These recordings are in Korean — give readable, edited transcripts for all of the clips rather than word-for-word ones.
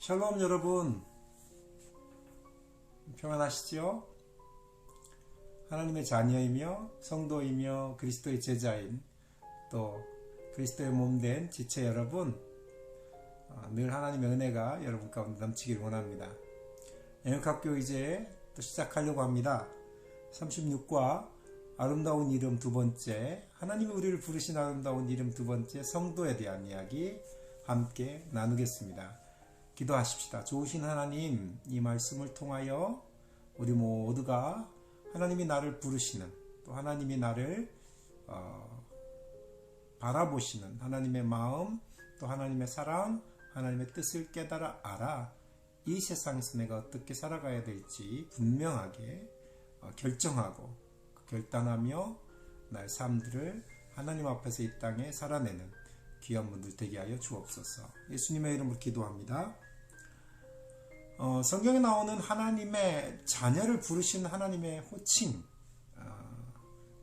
샬롬 여러분, 평안하시죠? 하나님의 자녀이며 성도이며 그리스도의 제자인 또 그리스도의 몸된 지체 여러분, 늘 하나님의 은혜가 여러분 가운데 넘치기를 원합니다. 영역학교 이제 또 시작하려고 합니다. 36과 아름다운 이름 두 번째, 하나님이 우리를 부르신 아름다운 이름 두 번째, 성도에 대한 이야기 함께 나누겠습니다. 기도하십시다. 좋으신 하나님, 이 말씀을 통하여 우리 모두가 하나님이 나를 부르시는, 또 하나님이 나를 바라보시는 하나님의 마음, 또 하나님의 사랑, 하나님의 뜻을 깨달아 알아 이 세상에서 내가 어떻게 살아가야 될지 분명하게 결정하고 결단하며 나의 삶들을 하나님 앞에서 이 땅에 살아내는 귀한 분들 되게 하여 주옵소서. 예수님의 이름으로 기도합니다. 성경에 나오는 하나님의 자녀를 부르시는 하나님의 호칭,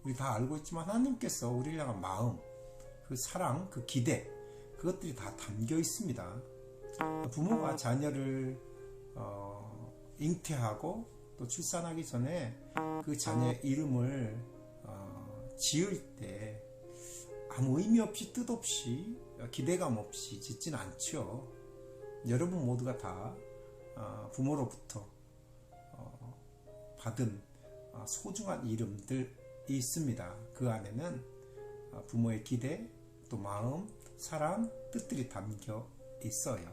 우리 다 알고 있지만 하나님께서 우리를 향한 마음, 그 사랑, 그 기대, 그것들이 다 담겨 있습니다. 부모가 자녀를 잉태하고 또 출산하기 전에 그 자녀의 이름을 지을 때 아무 의미 없이 뜻 없이 기대감 없이 짓진 않죠. 여러분 모두가 다 부모로부터 받은 소중한 이름들이 있습니다. 그 안에는 부모의 기대, 또 마음, 사랑, 뜻들이 담겨 있어요.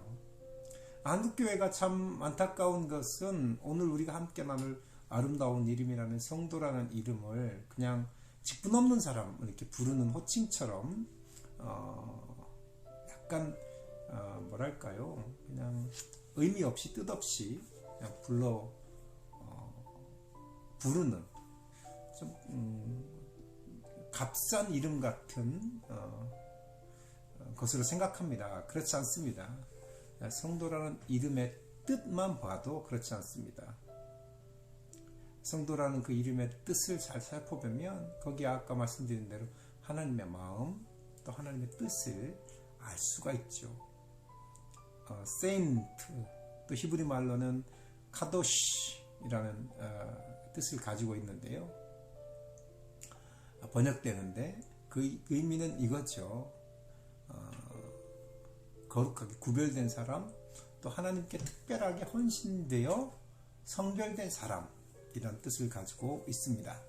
한국교회가 참 안타까운 것은 오늘 우리가 함께 나눌 아름다운 이름이라는 성도라는 이름을 그냥 직분 없는 사람을 이렇게 부르는 호칭처럼 약간 뭐랄까요, 그냥 의미 없이 뜻 없이 그냥 부르는 좀 값싼 이름 같은 것으로 생각합니다. 그렇지 않습니다. 성도라는 이름의 뜻만 봐도 그렇지 않습니다. 성도라는 그 이름의 뜻을 잘 살펴보면 거기에 아까 말씀드린 대로 하나님의 마음, 또 하나님의 뜻을 알 수가 있죠. 세인트, 또 히브리 말로는 카도시라는 뜻을 가지고 있는데요. 번역되는데 그 의미는 이거죠. 거룩하게 구별된 사람, 또 하나님께 특별하게 헌신되어 성별된 사람이란 뜻을 가지고 있습니다.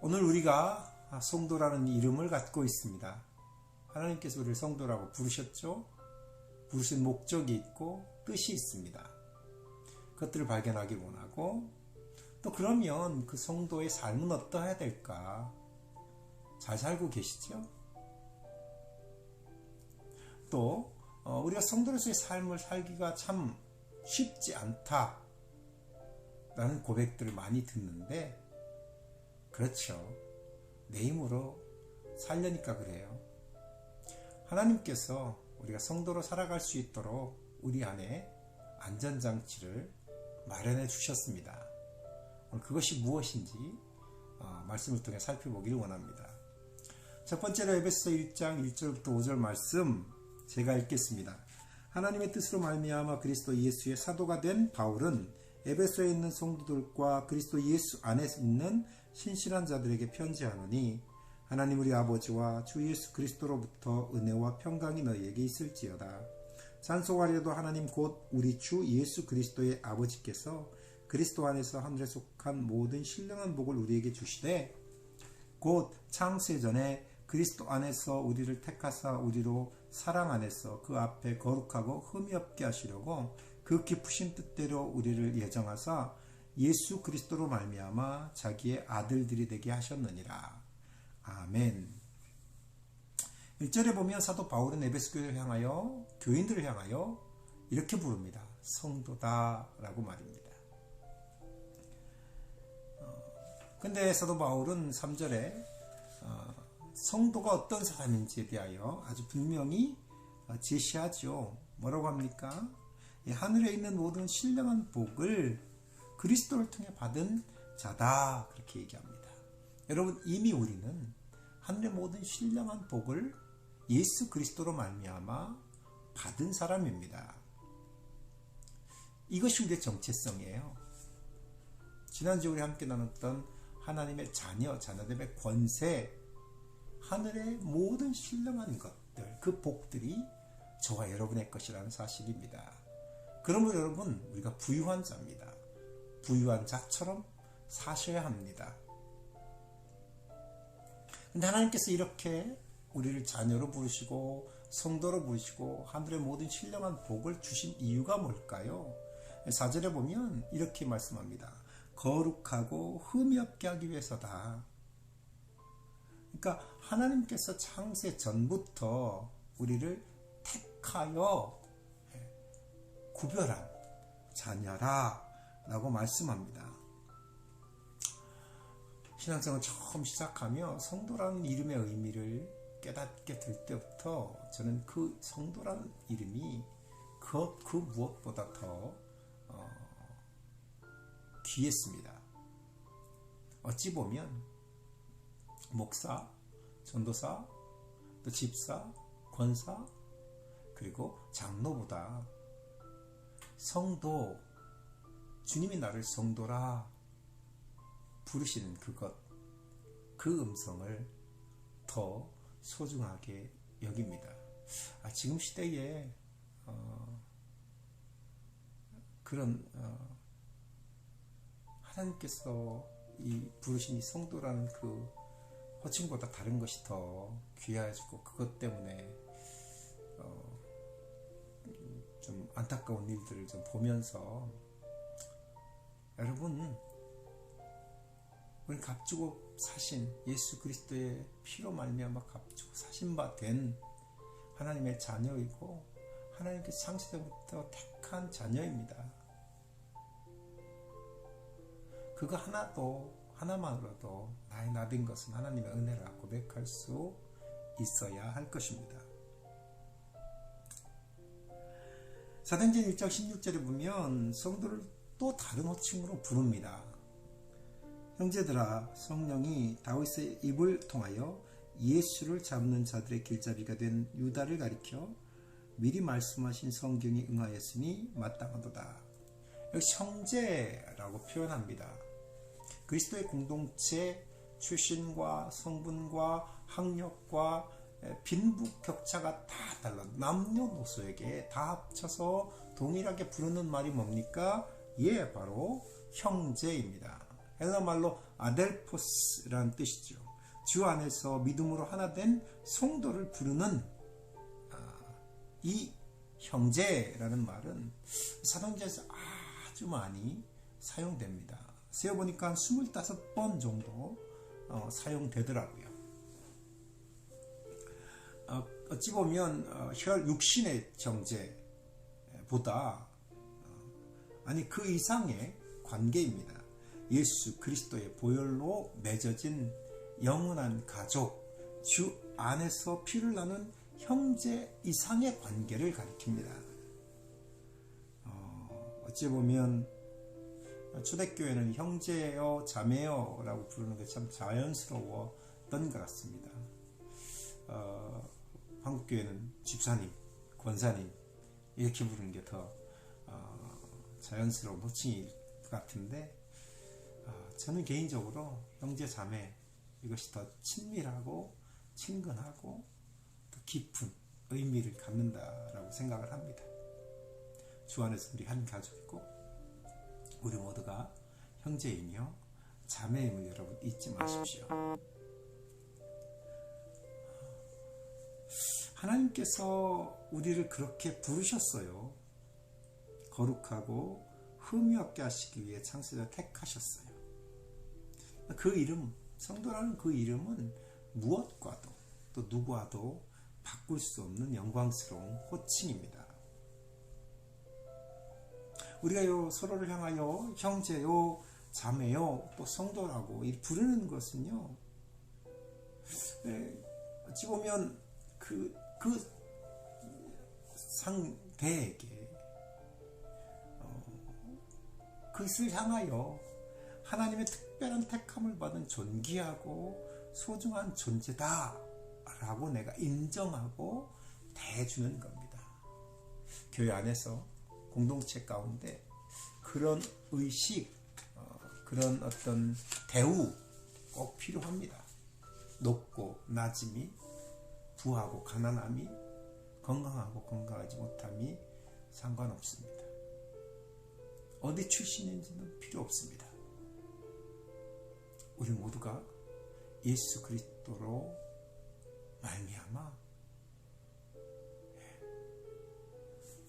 오늘 우리가 성도라는 이름을 갖고 있습니다. 하나님께서 우리를 성도라고 부르셨죠. 부르신 목적이 있고 뜻이 있습니다. 그것들을 발견하기 원하고, 또 그러면 그 성도의 삶은 어떠해야 될까? 잘 살고 계시죠? 또 우리가 성도로서의 삶을 살기가 참 쉽지 않다 라는 고백들을 많이 듣는데, 그렇죠. 내 힘으로 살려니까 그래요. 하나님께서 우리가 성도로 살아갈 수 있도록 우리 안에 안전장치를 마련해 주셨습니다. 그것이 무엇인지 말씀을 통해 살펴보기를 원합니다. 첫 번째로 에베소 1장 1절부터 5절 말씀 제가 읽겠습니다. 하나님의 뜻으로 말미암아 그리스도 예수의 사도가 된 바울은 에베소에 있는 성도들과 그리스도 예수 안에 있는 신실한 자들에게 편지하노니, 하나님 우리 아버지와 주 예수 그리스도로부터 은혜와 평강이 너희에게 있을지어다. 찬송하려도 하나님 곧 우리 주 예수 그리스도의 아버지께서 그리스도 안에서 하늘에 속한 모든 신령한 복을 우리에게 주시되, 곧 창세 전에 그리스도 안에서 우리를 택하사 우리로 사랑 안에서 그 앞에 거룩하고 흠이 없게 하시려고 그 깊으신 뜻대로 우리를 예정하사 예수 그리스도로 말미암아 자기의 아들들이 되게 하셨느니라. 아멘. 1절에 보면 사도 바울은 에베소 교회를 향하여, 교인들을 향하여 이렇게 부릅니다. 성도다 라고 말입니다. 근데 사도 바울은 3절에 성도가 어떤 사람인지에 대하여 아주 분명히 제시하죠. 뭐라고 합니까? 하늘에 있는 모든 신령한 복을 그리스도를 통해 받은 자다, 그렇게 얘기합니다. 여러분, 이미 우리는 하늘의 모든 신령한 복을 예수 그리스도로 말미암아 받은 사람입니다. 이것이 우리의 정체성이에요. 지난주에 우리 함께 나눴던 하나님의 자녀됨의 권세, 하늘의 모든 신령한 것들, 그 복들이 저와 여러분의 것이라는 사실입니다. 그러므로 여러분, 우리가 부유한 자입니다. 부유한 자처럼 사셔야 합니다. 근데 하나님께서 이렇게 우리를 자녀로 부르시고 성도로 부르시고 하늘의 모든 신령한 복을 주신 이유가 뭘까요? 4절에 보면 이렇게 말씀합니다. 거룩하고 흠이 없게 하기 위해서다. 그러니까 하나님께서 창세 전부터 우리를 택하여 구별한 자녀라 라고 말씀합니다. 신앙생활 처음 시작하며 성도라는 이름의 의미를 깨닫게 될 때부터 저는 그 성도라는 이름이 그 무엇보다 더 귀했습니다. 어찌 보면 목사, 전도사, 또 집사, 권사, 그리고 장로보다 성도, 주님이 나를 성도라 부르시는 그것, 그 음성을 더 소중하게 여깁니다. 지금 시대에 그런 하나님께서 부르신 이 성도라는 그 호칭보다 다른 것이 더 귀하여지고, 그것 때문에 좀 안타까운 일들을 좀 보면서, 여러분, 우리 값주고 사신 예수 그리스도의 피로 말미암아 값주고 사신 바 된 하나님의 자녀이고, 하나님께서 창세 때부터 택한 자녀입니다. 그거 하나만으로도 나의 나된 것은 하나님의 은혜라 고백할 수 있어야 할 것입니다. 사도행전 1장 16절에 보면 성도를 또 다른 호칭으로 부릅니다. 형제들아, 성령이 다윗의 입을 통하여 예수를 잡는 자들의 길잡이가 된 유다를 가리켜 미리 말씀하신 성경이 응하였으니 마땅하도다. 여기 형제라고 표현합니다. 그리스도의 공동체 출신과 성분과 학력과 빈부격차가 다 달라 남녀노소에게 다 합쳐서 동일하게 부르는 말이 뭡니까? 바로 형제입니다. 헬라말로 아델포스라는 뜻이죠. 주 안에서 믿음으로 하나 된 성도를 부르는 이 형제라는 말은 사도행전에서 아주 많이 사용됩니다. 세어보니까 한 25번 정도 사용되더라고요. 어찌 보면 육신의 형제보다 그 이상의 관계입니다. 예수 그리스도의 보혈로 맺어진 영원한 가족, 주 안에서 피를 나눈 형제 이상의 관계를 가리킵니다. 어찌 보면 초대교회는 형제여 자매여 라고 부르는 게 참 자연스러웠던 것 같습니다. 한국교회는 집사님, 권사님 이렇게 부르는 게 더 자연스러운 호칭일 것 같은데, 저는 개인적으로 형제 자매 이것이 더 친밀하고 친근하고 더 깊은 의미를 갖는다라고 생각을 합니다. 주 안에서 우리 한 가족이고 우리 모두가 형제이며 자매임을 여러분 잊지 마십시오. 하나님께서 우리를 그렇게 부르셨어요. 거룩하고 흠이 없게 하시기 위해 창세자 택하셨어요. 그 이름, 성도라는 그 이름은 무엇과도 또 누구와도 바꿀 수 없는 영광스러운 호칭입니다. 우리가 서로를 향하여 형제요, 자매요, 또 성도라고 부르는 것은요, 어찌 보면 그 상대에게 그것을 향하여 하나님의 특별한 택함을 받은 존귀하고 소중한 존재다 라고 내가 인정하고 대해주는 겁니다. 교회 안에서 공동체 가운데 그런 의식, 그런 어떤 대우 꼭 필요합니다. 높고 낮음이, 부하고 가난함이, 건강하고 건강하지 못함이 상관없습니다. 어디 출신인지는 필요 없습니다. 우리 모두가 예수 그리스도로 말미암아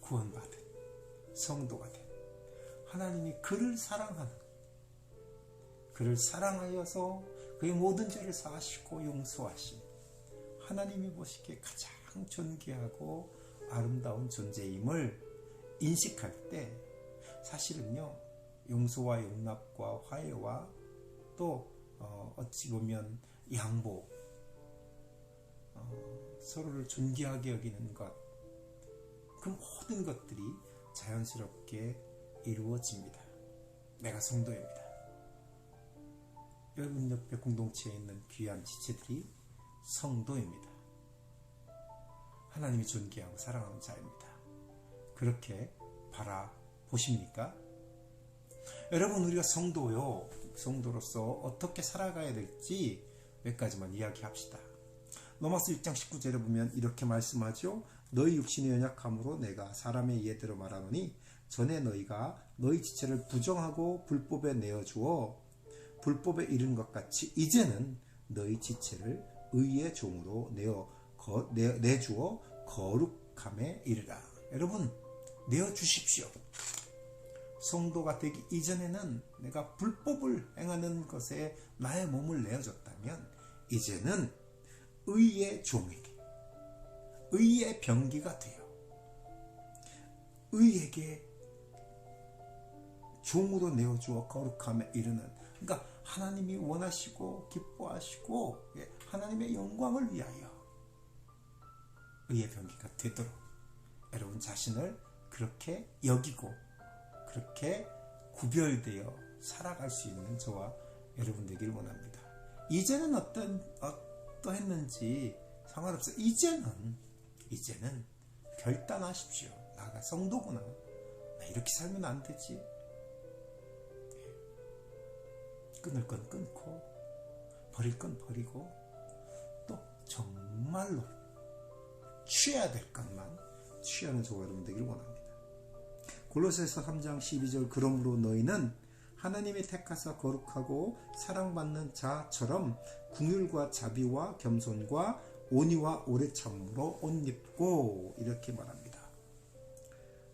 구원받은 성도가 된, 하나님이 그를 사랑하는, 그를 사랑하여서 그의 모든 죄를 사하시고 용서하신 하나님이 보시기에 가장 존귀하고 아름다운 존재임을 인식할 때 사실은요, 용서와 용납과 화해와 또 어찌 보면 양보, 서로를 존귀하게 여기는 것, 그 모든 것들이 자연스럽게 이루어집니다. 내가 성도입니다. 여러분 옆에 공동체에 있는 귀한 지체들이 성도입니다. 하나님이 존귀하고 사랑하는 자입니다. 그렇게 바라보십니까? 여러분, 우리가 성도로서 어떻게 살아가야 될지 몇 가지만 이야기합시다. 로마서 6장 19절에 보면 이렇게 말씀하죠. 너희 육신의 연약함으로 내가 사람의 예대로 말하노니 전에 너희가 너희 지체를 부정하고 불법에 내어주어 불법에 이른 것 같이 이제는 너희 지체를 의의 종으로 내주어 거룩함에 이르라. 여러분, 내어주십시오. 성도가 되기 이전에는 내가 불법을 행하는 것에 나의 몸을 내어줬다면 이제는 의의 종에게, 의의 병기가 되어 의에게 종으로 내어주어 거룩함에 이르는, 그러니까 하나님이 원하시고 기뻐하시고 하나님의 영광을 위하여 의의 병기가 되도록 여러분 자신을 그렇게 여기고 그렇게 구별되어 살아갈 수 있는 저와 여러분 되기를 원합니다. 이제는 어떠했는지 상관없어요. 이제는 결단하십시오. 나가 성도구나. 나 이렇게 살면 안 되지. 끊을 건 끊고 버릴 건 버리고 또 정말로 취해야 될 것만 취하는 저와 여러분 되기를 원합니다. 골로새서 3장 12절 그러므로 너희는 하나님이 택하사 거룩하고 사랑받는 자처럼 긍휼과 자비와 겸손과 온유와 오래 참음으로 옷 입고 이렇게 말합니다.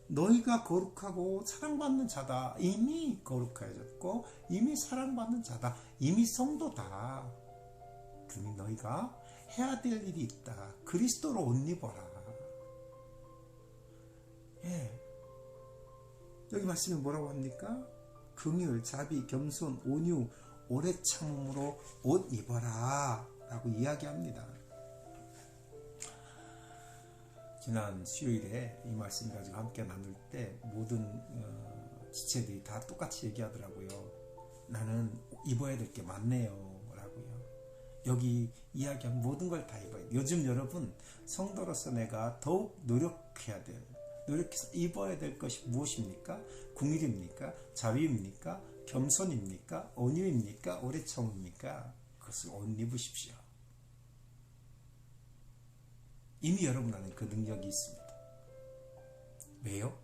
너희가 거룩하고 사랑받는 자다. 이미 거룩해졌고 이미 사랑받는 자다. 이미 성도다. 그러니 너희가 해야 될 일이 있다. 그리스도로 옷 입어라. 여기 말씀이 뭐라고 합니까? 긍휼, 자비, 겸손, 온유, 오래 참음으로 옷 입어라 라고 이야기합니다. 지난 수요일에 이 말씀 가지고 함께 나눌 때 모든 지체들이 다 똑같이 얘기하더라고요. 나는 입어야 될 게 많네요 라고요. 여기 이야기한 모든 걸 다 입어야 돼요. 요즘 여러분, 성도로서 내가 더욱 노력해서 입어야 될 것이 무엇입니까? 긍휼입니까? 자비입니까? 겸손입니까? 온유입니까? 오래 참음입니까? 그것을 옷 입으십시오. 이미 여러분 안에 그 능력이 있습니다. 왜요?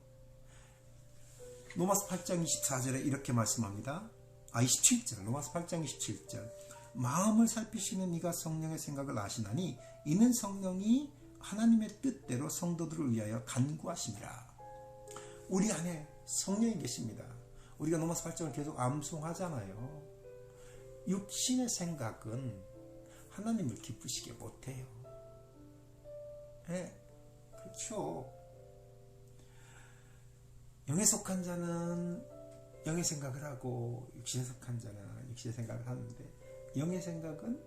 로마서 8장 24절에 이렇게 말씀합니다. 27절, 로마서 8장 27절. 마음을 살피시는 이가 성령의 생각을 아시나니 이는 성령이 하나님의 뜻대로 성도들을 위하여 간구하시니라. 우리 안에 성령이 계십니다. 우리가 로마서 8장을 계속 암송하잖아요. 육신의 생각은 하나님을 기쁘시게 못해요. 그렇죠. 영에 속한 자는 영의 생각을 하고 육신에 속한 자는 육신의 생각을 하는데 영의 생각은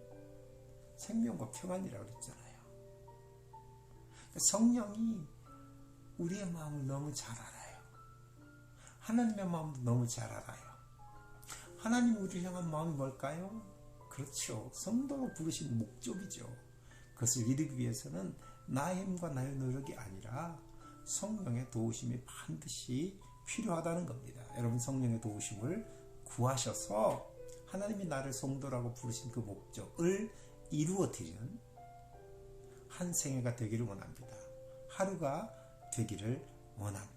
생명과 평안이라고 그랬잖아요. 성령이 우리의 마음을 너무 잘 알아요. 하나님의 마음도 너무 잘 알아요. 하나님 우리를 향한 마음이 뭘까요? 그렇죠. 성도로 부르신 목적이죠. 그것을 이루기 위해서는 나의 힘과 나의 노력이 아니라 성령의 도우심이 반드시 필요하다는 겁니다. 여러분 성령의 도우심을 구하셔서 하나님이 나를 성도라고 부르신 그 목적을 이루어드리는 한 생애가 되기를 원합니다. 하루가 되기를 원합니다.